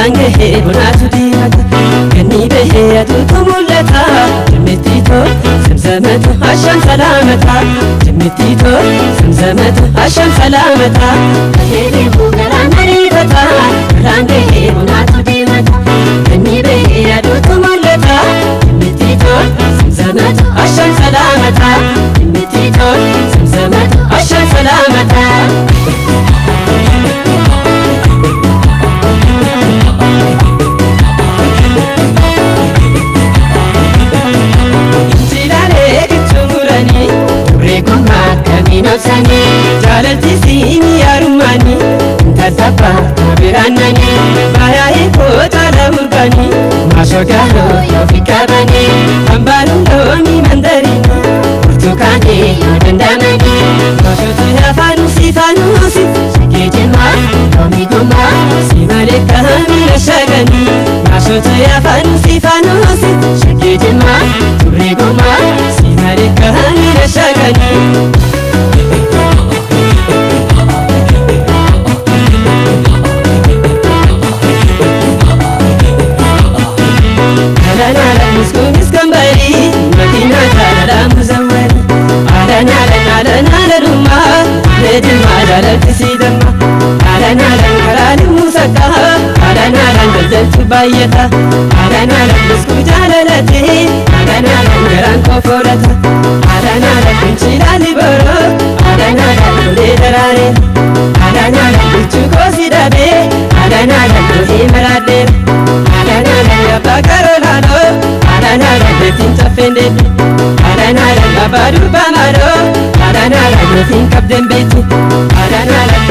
Range bunatu dimata Ganni behe adutu mulata Jimmitito zamzamatu asham salamata Jimmitito zamzamatu asham salamata Kahele bugara marifata Range bunatu dimata Ganni behe adutu mulata Jimmitito zamzamatu asham salamata Jimmitito zamzamatu asham salamata Sani jalati sini arumani tatapa biranani maya iko talamurgani mashogalo yofikabani ambarundo mi mandarini urtukani yodandamani mashotu yafanusi fanusi shigejema tomigoma simaleka mirashagani mashotu yafanusi fanusi shigejema turigoma simaleka mirashagani Bayata, Adana Biscu Jalalati, Adana Garanco Forata, Adana Pinchila Libero, Adana Liderare, Adana Chucosi Dabe, Adana Himarade, Adana Bacarolano, Adana Tinta Fended, Adana Babadu Bamaro, Adana think of them bit, Adana.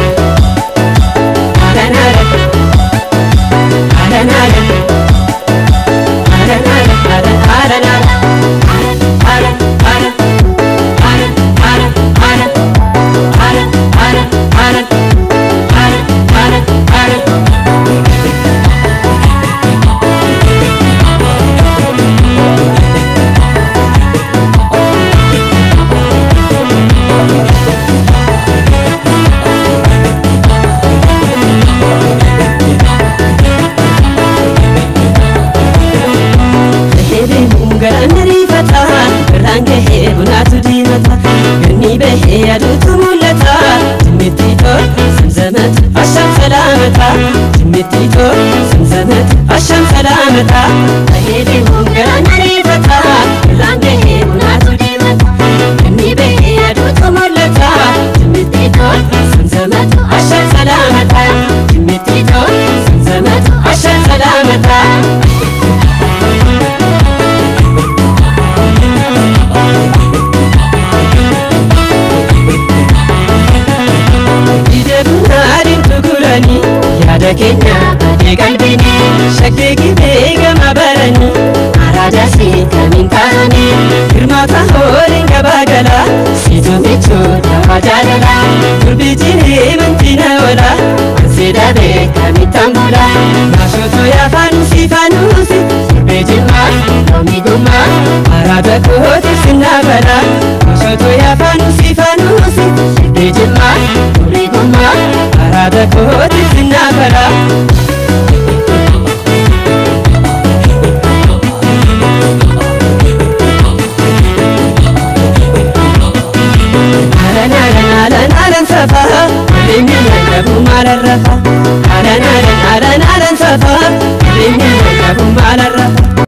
Range bunatu dimata Ganni behe adutu mulata Jimmitito zamzamatu asham salamata Jimmitito zamzamatu asham salamata Kahele bugara marifata Range bunatu dimata Ganni behe adutu mulata Jimmitito zamzamatu asham salamata Jimmitito zamzamatu asham salamata Yada Kenya ade galbini shakki bega mabarani arada si kamin tarani firmata horin gabagala situ michu tawajala turbijini mantina wala sida be kamitambula mashoto ya fanusi turbijima tomiguma arada kohoti sinabala mashoto ya fanusi turbijima tomiguma arada kohoti